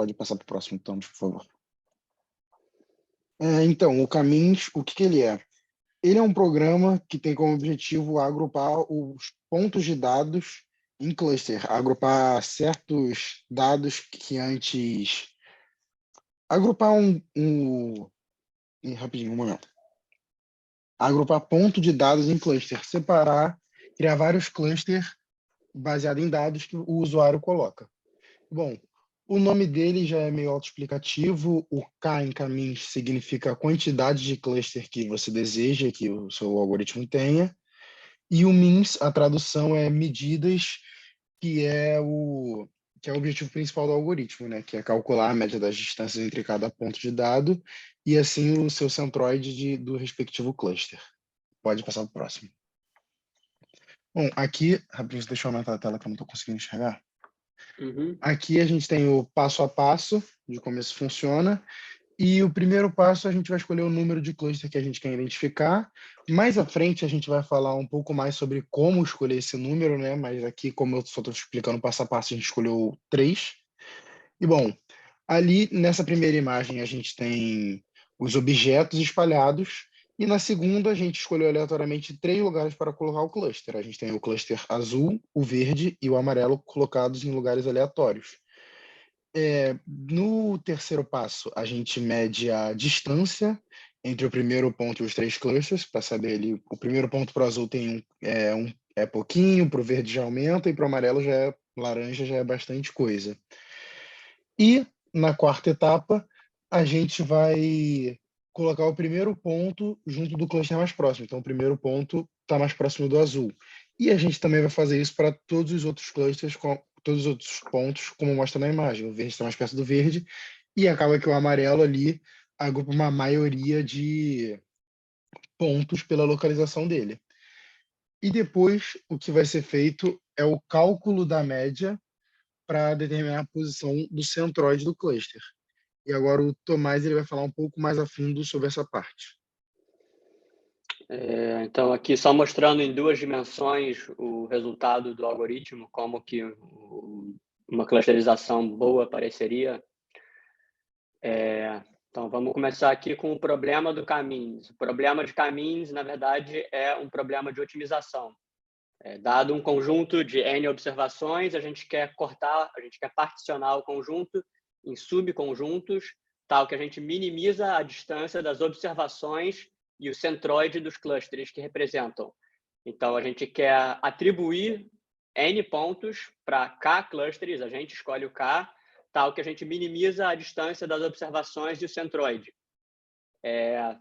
Pode passar para o próximo, então, por favor. Então, o Caminhos, o que ele é? Ele é um programa que tem como objetivo agrupar os pontos de dados em cluster, agrupar certos dados que antes... Agrupar rapidinho, um momento. Agrupar ponto de dados em cluster, separar, criar vários clusters baseados em dados que o usuário coloca. Bom, o nome dele já é meio autoexplicativo. O K em Caminhos significa a quantidade de cluster que você deseja que o seu algoritmo tenha. E o means, a tradução é medidas, que é o objetivo principal do algoritmo, né? Que é calcular a média das distâncias entre cada ponto de dado e assim o seu centroide do respectivo cluster. Pode passar para o próximo. Bom, aqui, rapidinho, deixa eu aumentar a tela que eu não estou conseguindo enxergar. Aqui a gente tem o passo a passo de como isso funciona. E o primeiro passo, a gente vai escolher o número de cluster que a gente quer identificar. Mais à frente, a gente vai falar um pouco mais sobre como escolher esse número, né? Mas aqui, como eu só estou explicando passo a passo, a gente escolheu 3. E, bom, ali nessa primeira imagem, a gente tem os objetos espalhados. E na segunda, a gente escolheu aleatoriamente 3 lugares para colocar o cluster. A gente tem o cluster azul, o verde e o amarelo colocados em lugares aleatórios. No terceiro passo, a gente mede a distância entre o primeiro ponto e os 3 clusters, para saber ali, o primeiro ponto para o azul tem pouquinho, para o verde já aumenta, e para o amarelo laranja já é bastante coisa. E na quarta etapa, a gente vai colocar o primeiro ponto junto do cluster mais próximo. Então, o primeiro ponto está mais próximo do azul. E a gente também vai fazer isso para todos os outros clusters, todos os outros pontos, como mostra na imagem. O verde está mais perto do verde, e acaba que o amarelo ali agrupa uma maioria de pontos pela localização dele. E depois, o que vai ser feito é o cálculo da média para determinar a posição do centroide do cluster. E agora o Tomás ele vai falar um pouco mais a fundo sobre essa parte. Então, aqui só mostrando em 2 dimensões o resultado do algoritmo, como que uma clusterização boa apareceria. Então, vamos começar aqui com o problema do Caminhos. O problema de Caminhos, na verdade, é um problema de otimização. Dado um conjunto de N observações, a gente quer particionar o conjunto em subconjuntos, tal que a gente minimiza a distância das observações e o centroide dos clusters que representam. Então, a gente quer atribuir N pontos para K clusters, a gente escolhe o K, tal que a gente minimiza a distância das observações e o centroide.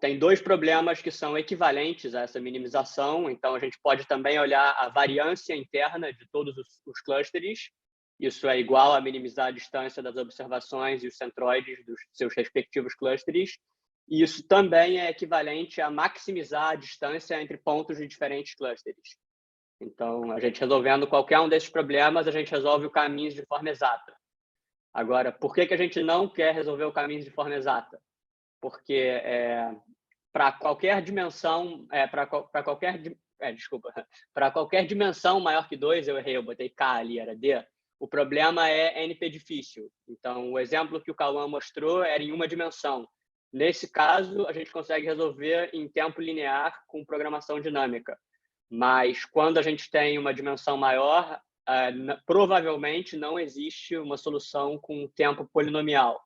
Tem 2 problemas que são equivalentes a essa minimização, então a gente pode também olhar a variância interna de todos os clusters, isso é igual a minimizar a distância das observações e os centroides dos seus respectivos clusters, e isso também é equivalente a maximizar a distância entre pontos de diferentes clusters. Então, a gente resolvendo qualquer um desses problemas, a gente resolve o caminho de forma exata. Agora, por que a gente não quer resolver o caminho de forma exata? Porque para qualquer dimensão, para qualquer dimensão maior que 2, eu errei, eu botei K ali, era D, o problema é NP difícil. Então, o exemplo que o Cauã mostrou era em uma dimensão. Nesse caso, a gente consegue resolver em tempo linear com programação dinâmica. Mas quando a gente tem uma dimensão maior, provavelmente não existe uma solução com tempo polinomial,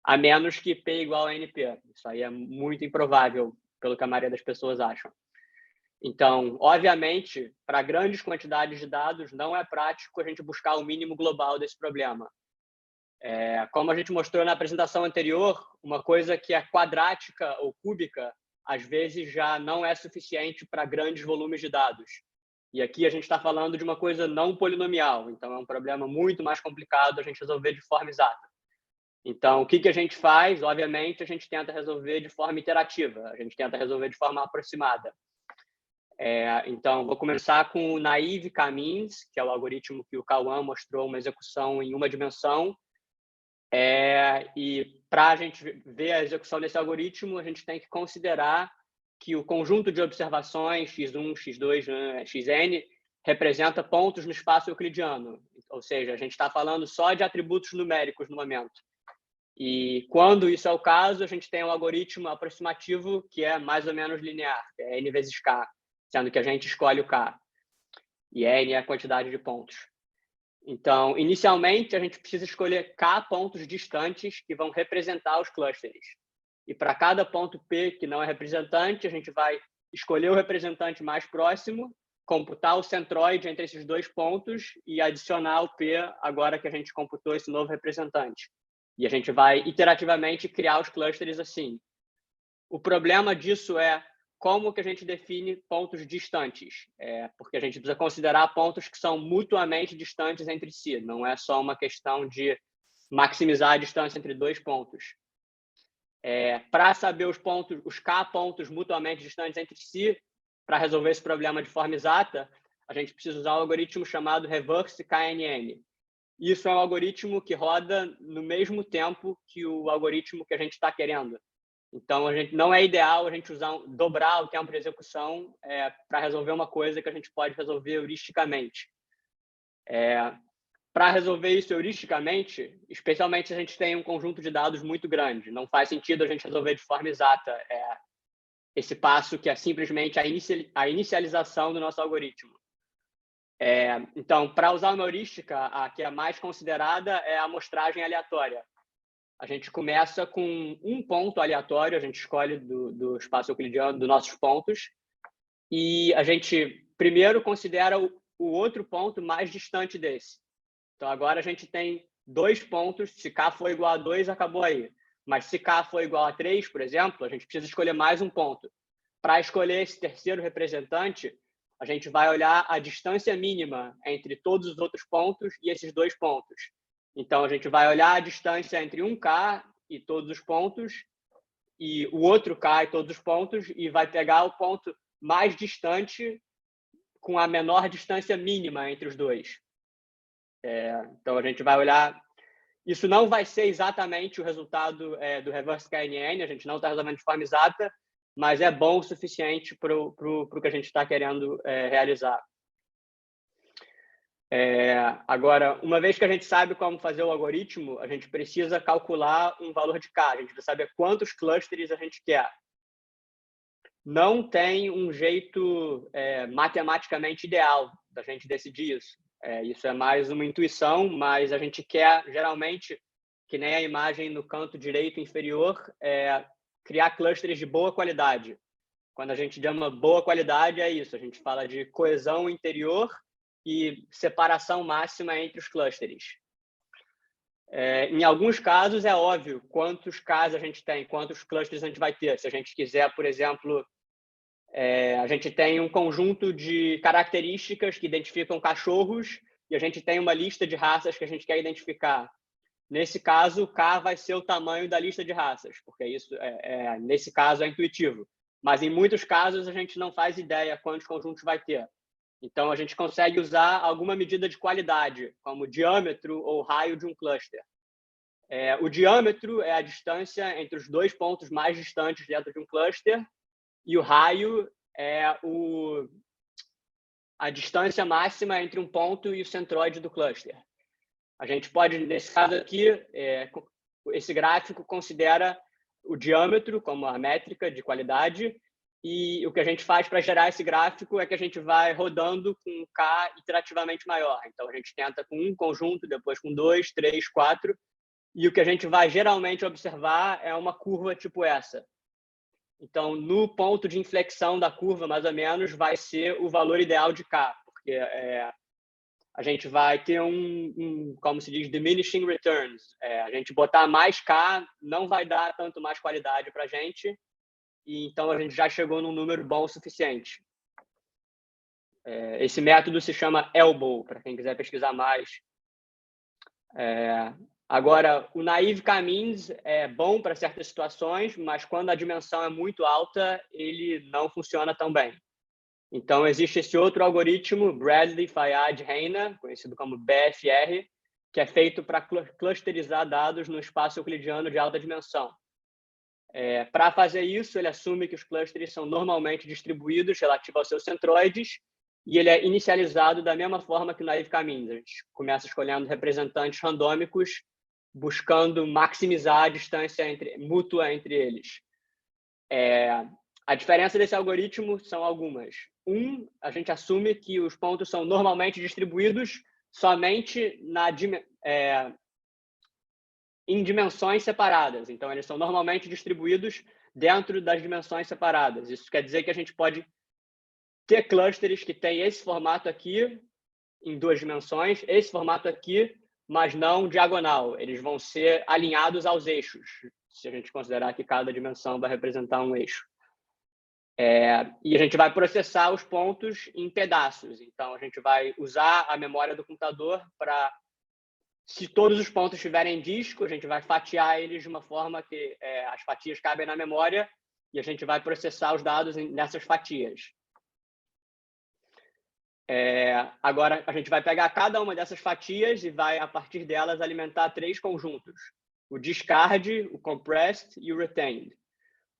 a menos que P igual a NP. Isso aí é muito improvável, pelo que a maioria das pessoas acham. Então, obviamente, para grandes quantidades de dados, não é prático a gente buscar o mínimo global desse problema. Como a gente mostrou na apresentação anterior, uma coisa que é quadrática ou cúbica, às vezes já não é suficiente para grandes volumes de dados. E aqui a gente está falando de uma coisa não polinomial, então é um problema muito mais complicado a gente resolver de forma exata. Então, o que a gente faz? Obviamente, a gente tenta resolver de forma iterativa, a gente tenta resolver de forma aproximada. Então, vou começar com o Naive Caminhos, que é o algoritmo que o Cauã mostrou uma execução em uma dimensão. E para a gente ver a execução desse algoritmo, a gente tem que considerar que o conjunto de observações x1, x2, xn representa pontos no espaço euclidiano. Ou seja, a gente está falando só de atributos numéricos no momento. E quando isso é o caso, a gente tem um algoritmo aproximativo que é mais ou menos linear, que é n vezes k, sendo que a gente escolhe o k. E n é a quantidade de pontos. Então, inicialmente, a gente precisa escolher k pontos distantes que vão representar os clusters. E para cada ponto P que não é representante, a gente vai escolher o representante mais próximo, computar o centroide entre esses dois pontos e adicionar o P agora que a gente computou esse novo representante. E a gente vai iterativamente criar os clusters assim. O problema disso é como que a gente define pontos distantes, porque a gente precisa considerar pontos que são mutuamente distantes entre si, não é só uma questão de maximizar a distância entre dois pontos. Para saber os k pontos mutuamente distantes entre si, para resolver esse problema de forma exata, a gente precisa usar um algoritmo chamado reverse KNN. Isso é um algoritmo que roda no mesmo tempo que o algoritmo que a gente está querendo. Então, não é ideal a gente dobrar o tempo de execução para resolver uma coisa que a gente pode resolver heuristicamente. Para resolver isso heuristicamente, especialmente se a gente tem um conjunto de dados muito grande, não faz sentido a gente resolver de forma exata esse passo que é simplesmente a inicialização do nosso algoritmo. Então, para usar uma heurística, a que é mais considerada é a amostragem aleatória. A gente começa com um ponto aleatório, a gente escolhe do espaço euclidiano dos nossos pontos, e a gente primeiro considera o outro ponto mais distante desse. Então, agora a gente tem 2 pontos, se k for igual a 2, acabou aí. Mas se k for igual a 3, por exemplo, a gente precisa escolher mais um ponto. Para escolher esse terceiro representante, a gente vai olhar a distância mínima entre todos os outros pontos e esses 2 pontos. Então, a gente vai olhar a distância entre um k e todos os pontos e o outro k e todos os pontos e vai pegar o ponto mais distante com a menor distância mínima entre os dois. Então, a gente vai olhar... Isso não vai ser exatamente o resultado do reverse KNN, a gente não está resolvendo de forma exata, mas é bom o suficiente para o que a gente está querendo realizar. Agora, uma vez que a gente sabe como fazer o algoritmo, a gente precisa calcular um valor de k, a gente precisa saber quantos clusters a gente quer. Não tem um jeito matematicamente ideal da gente decidir isso. Isso é mais uma intuição, mas a gente quer, geralmente, que nem a imagem no canto direito inferior, criar clusters de boa qualidade. Quando a gente chama boa qualidade, é isso. A gente fala de coesão interior e separação máxima entre os clusters. Em alguns casos, é óbvio quantos Ks a gente tem, quantos clusters a gente vai ter. Se a gente quiser, por exemplo, a gente tem um conjunto de características que identificam cachorros e a gente tem uma lista de raças que a gente quer identificar. Nesse caso, K vai ser o tamanho da lista de raças, porque isso, nesse caso, é intuitivo. Mas em muitos casos, a gente não faz ideia quantos conjuntos vai ter. Então, a gente consegue usar alguma medida de qualidade, como diâmetro ou raio de um cluster. O diâmetro é a distância entre os 2 pontos mais distantes dentro de um cluster, e o raio é a distância máxima entre um ponto e o centroide do cluster. A gente pode, nesse caso aqui, esse gráfico considera o diâmetro como a métrica de qualidade, e o que a gente faz para gerar esse gráfico é que a gente vai rodando com um K iterativamente maior. Então, a gente tenta com um conjunto, depois com 2, 3, 4, e o que a gente vai geralmente observar é uma curva tipo essa. Então, no ponto de inflexão da curva, mais ou menos, vai ser o valor ideal de K, porque a gente vai ter como se diz, diminishing returns. A gente botar mais K não vai dar tanto mais qualidade para a gente, e então a gente já chegou num número bom o suficiente. Esse método se chama ELBOW, para quem quiser pesquisar mais. Agora, o naive K-means é bom para certas situações, mas quando a dimensão é muito alta, ele não funciona tão bem. Então, existe esse outro algoritmo, Bradley, Fayad, Reina, conhecido como BFR, que é feito para clusterizar dados no espaço euclidiano de alta dimensão. Para fazer isso, ele assume que os clusters são normalmente distribuídos relativo aos seus centroides e ele é inicializado da mesma forma que o naive K-means. A gente começa escolhendo representantes randômicos buscando maximizar a distância mútua entre eles. A diferença desse algoritmo são algumas. A gente assume que os pontos são normalmente distribuídos somente em dimensões separadas. Então, eles são normalmente distribuídos dentro das dimensões separadas. Isso quer dizer que a gente pode ter clusters que têm esse formato aqui, em 2 dimensões, esse formato aqui, mas não diagonal. Eles vão ser alinhados aos eixos, se a gente considerar que cada dimensão vai representar um eixo. E a gente vai processar os pontos em pedaços. Então, a gente vai usar a memória do computador para, se todos os pontos estiverem em disco, a gente vai fatiar eles de uma forma que as fatias cabem na memória e a gente vai processar os dados nessas fatias. Agora, a gente vai pegar cada uma dessas fatias e vai, a partir delas, alimentar 3 conjuntos. O discard, o compressed e o retained.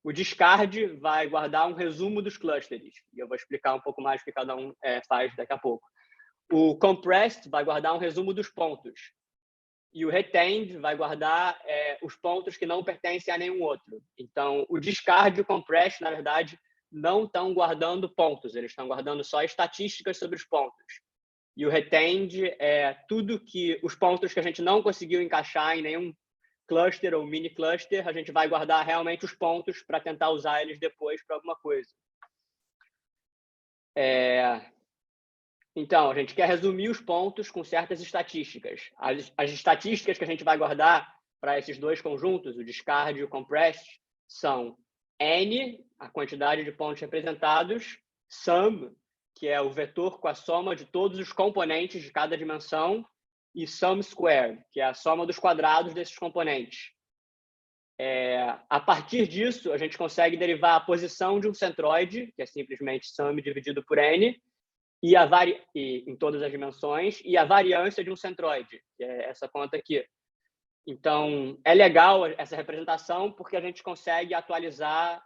O discard vai guardar um resumo dos clusters. E eu vou explicar um pouco mais o que cada um faz daqui a pouco. O compressed vai guardar um resumo dos pontos. E o retained vai guardar os pontos que não pertencem a nenhum outro. Então, o discard e o compressed, na verdade, não estão guardando pontos. Eles estão guardando só estatísticas sobre os pontos. E o retained é tudo que os pontos que a gente não conseguiu encaixar em nenhum cluster ou mini cluster, a gente vai guardar realmente os pontos para tentar usar eles depois para alguma coisa. Então, a gente quer resumir os pontos com certas estatísticas. As estatísticas que a gente vai guardar para esses 2 conjuntos, o discard e o compressed, são n, a quantidade de pontos representados, sum, que é o vetor com a soma de todos os componentes de cada dimensão, e sum squared, que é a soma dos quadrados desses componentes. A partir disso, a gente consegue derivar a posição de um centroide, que é simplesmente sum dividido por n, em todas as dimensões, e a variância de um centroide, que é essa conta aqui. Então, é legal essa representação porque a gente consegue atualizar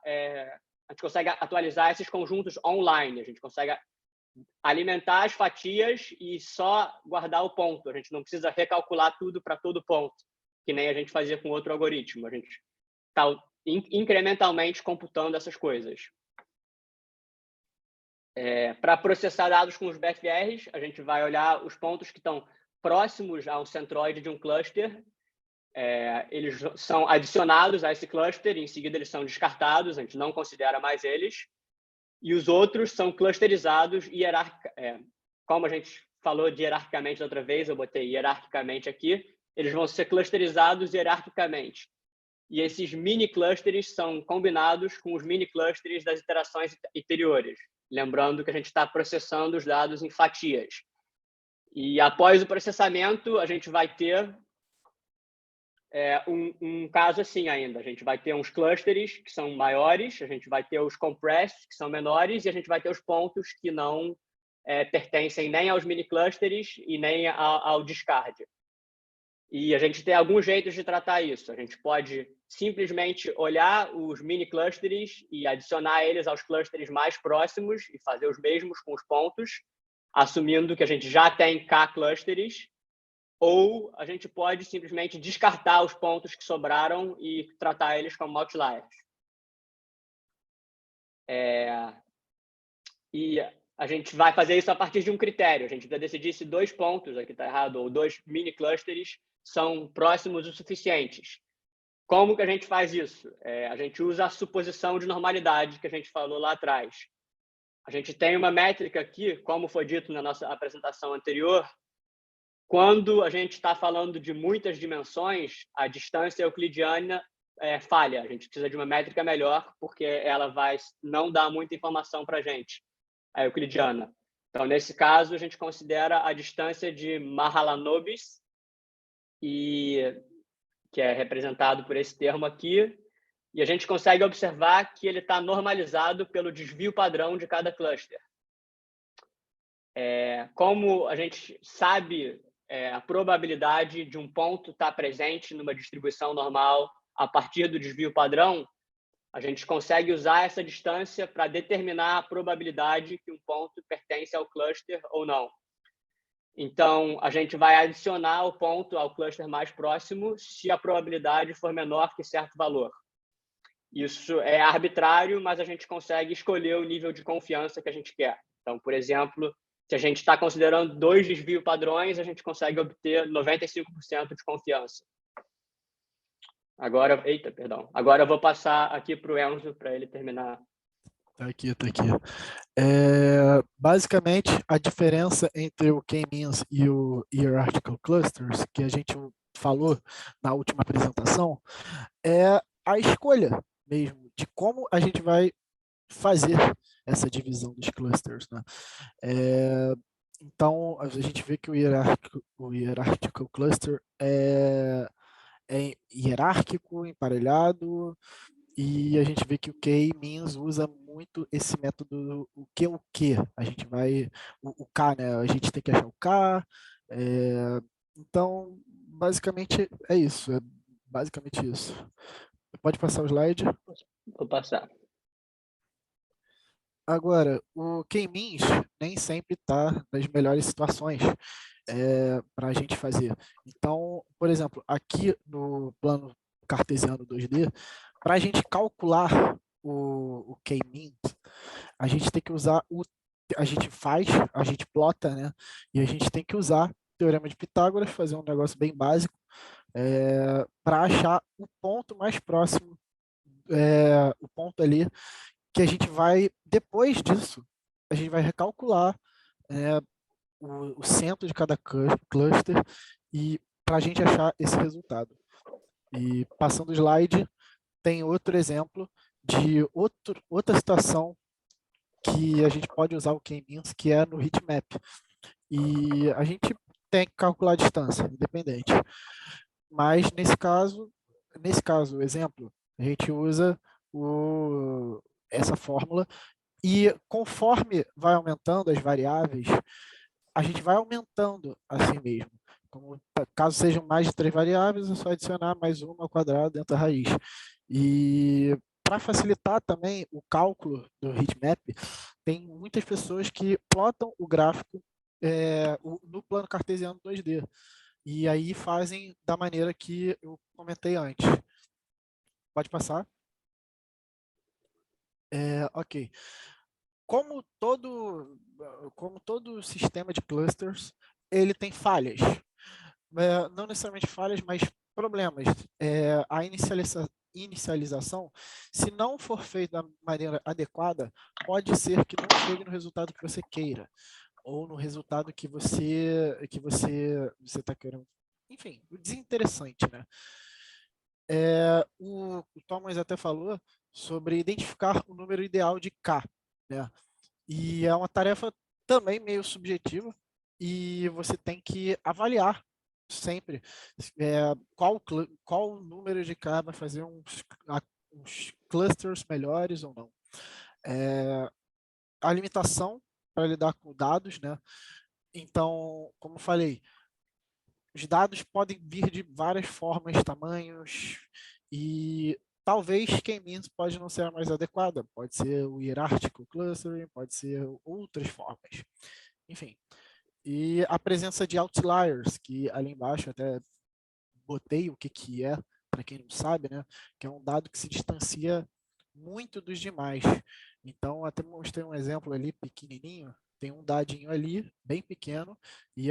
esses conjuntos online. A gente consegue alimentar as fatias e só guardar o ponto. A gente não precisa recalcular tudo para todo ponto, que nem a gente fazia com outro algoritmo. A gente está incrementalmente computando essas coisas. Para processar dados com os BFRs, a gente vai olhar os pontos que estão próximos a um centroide de um cluster. Eles são adicionados a esse cluster, e em seguida eles são descartados, a gente não considera mais eles. E os outros são clusterizados como a gente falou de hierarquicamente da outra vez, eu botei hierarquicamente aqui, eles vão ser clusterizados hierarquicamente. E esses mini clusters são combinados com os mini clusters das iterações anteriores. Lembrando que a gente está processando os dados em fatias. E após o processamento, a gente vai ter um caso assim ainda. A gente vai ter uns clusters que são maiores, a gente vai ter os compressed, que são menores, e a gente vai ter os pontos que não pertencem nem aos mini clusters e nem ao discard. E a gente tem alguns jeitos de tratar isso. A gente pode simplesmente olhar os mini clusters e adicionar eles aos clusters mais próximos e fazer os mesmos com os pontos, assumindo que a gente já tem K clusters, ou a gente pode simplesmente descartar os pontos que sobraram e tratar eles como outliers. E a gente vai fazer isso a partir de um critério. A gente vai decidir se 2 pontos, aqui está errado, ou 2 mini clusters são próximos o suficientes. Como que a gente faz isso? A gente usa a suposição de normalidade que a gente falou lá atrás. A gente tem uma métrica aqui, como foi dito na nossa apresentação anterior. Quando a gente está falando de muitas dimensões, a distância euclidiana falha. A gente precisa de uma métrica melhor, porque ela vai não dar muita informação para a gente, a euclidiana. Então, nesse caso, a gente considera a distância de Mahalanobis, que é representado por esse termo aqui, e a gente consegue observar que ele está normalizado pelo desvio padrão de cada cluster. Como a gente sabe a probabilidade de um ponto estar presente numa distribuição normal a partir do desvio padrão, a gente consegue usar essa distância para determinar a probabilidade que um ponto pertence ao cluster ou não. Então, a gente vai adicionar o ponto ao cluster mais próximo se a probabilidade for menor que certo valor. Isso é arbitrário, mas a gente consegue escolher o nível de confiança que a gente quer. Então, por exemplo, se a gente está considerando 2 desvio padrões, a gente consegue obter 95% de confiança. Agora eu vou passar aqui para o Enzo para ele terminar. Tá aqui. Basicamente, a diferença entre o K-means e o Hierarchical Clusters, que a gente falou na última apresentação, é a escolha mesmo de como a gente vai fazer essa divisão dos clusters, né? Então, a gente vê que o Hierarchical Cluster é hierárquico, emparelhado, e a gente vê que o K-means usa muito esse método, o que. A gente vai, o K, né? A gente tem que achar o K. Então, basicamente é isso. É basicamente isso. Pode passar o slide. Vou passar. Agora, o K-means nem sempre está nas melhores situações para a gente fazer. Então, por exemplo, aqui no plano cartesiano 2D, para a gente calcular o K-means, a gente tem que usar a gente plota, né? E a gente tem que usar o Teorema de Pitágoras, fazer um negócio bem básico, para achar o ponto mais próximo, o ponto ali que a gente vai, depois disso, a gente vai recalcular o centro de cada cluster e para a gente achar esse resultado. E passando o slide, tem outro exemplo de outra situação que a gente pode usar o K-means, que é no heatmap. E a gente tem que calcular a distância, independente. Mas nesse caso, exemplo, a gente usa essa fórmula e conforme vai aumentando as variáveis, a gente vai aumentando assim mesmo. Como, caso sejam mais de 3 variáveis, é só adicionar mais uma ao quadrado dentro da raiz. E para facilitar também o cálculo do heatmap, tem muitas pessoas que plotam o gráfico no plano cartesiano 2D. E aí fazem da maneira que eu comentei antes. Pode passar? Ok. Como todo sistema de clusters, ele tem falhas. Não necessariamente falhas, mas problemas. A inicialização, se não for feita da maneira adequada, pode ser que não chegue no resultado que você queira, ou no resultado que você está querendo. Enfim, desinteressante, né? O Thomas até falou sobre identificar o número ideal de K, né? E é uma tarefa também meio subjetiva, e você tem que avaliar sempre qual número de K vai fazer uns clusters melhores ou não. A limitação para lidar com dados, né? Então, como eu falei, os dados podem vir de várias formas, tamanhos, e talvez K-means pode não ser a mais adequada, pode ser o hierárquico clustering, pode ser outras formas. Enfim, e a presença de outliers, que ali embaixo até botei o que é, para quem não sabe, né? Que é um dado que se distancia muito dos demais. Então, até mostrei um exemplo ali pequenininho, tem um dadinho ali, bem pequeno, e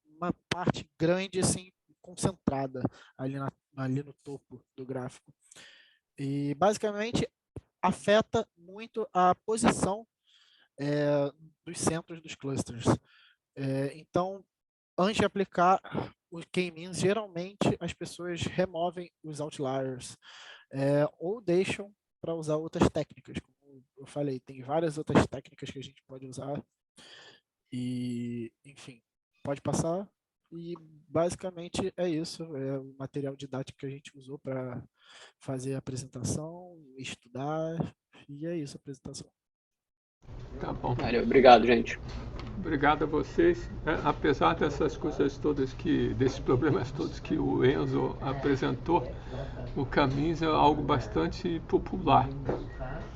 uma parte grande, assim, concentrada ali no topo do gráfico. E, basicamente, afeta muito a posição dos centros dos clusters. Então, antes de aplicar o K-means, geralmente as pessoas removem os outliers ou deixam para usar outras técnicas. Como eu falei, tem várias outras técnicas que a gente pode usar. E, enfim, pode passar. E basicamente é isso. É o material didático que a gente usou para fazer a apresentação, estudar. E é isso a apresentação. Tá bom. Valeu, obrigado, gente. Obrigado a vocês. Apesar dessas coisas todas desses problemas todos que o Enzo apresentou, o K-means é algo bastante popular.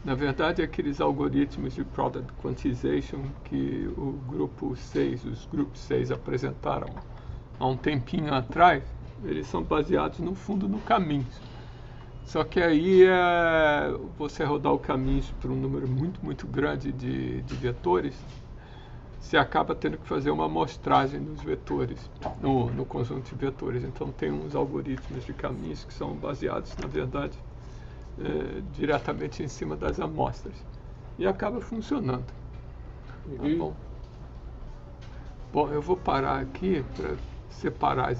Na verdade, aqueles algoritmos de Product Quantization que o grupo 6, os grupos 6 apresentaram há um tempinho atrás, eles são baseados, no fundo, no caminhos. Só que aí, você rodar o caminhos para um número muito grande de vetores, você acaba tendo que fazer uma amostragem dos vetores, no conjunto de vetores. Então, tem uns algoritmos de caminhos que são baseados, na verdade, diretamente em cima das amostras. E acaba funcionando. Tá bom? Bom, eu vou parar aqui para separar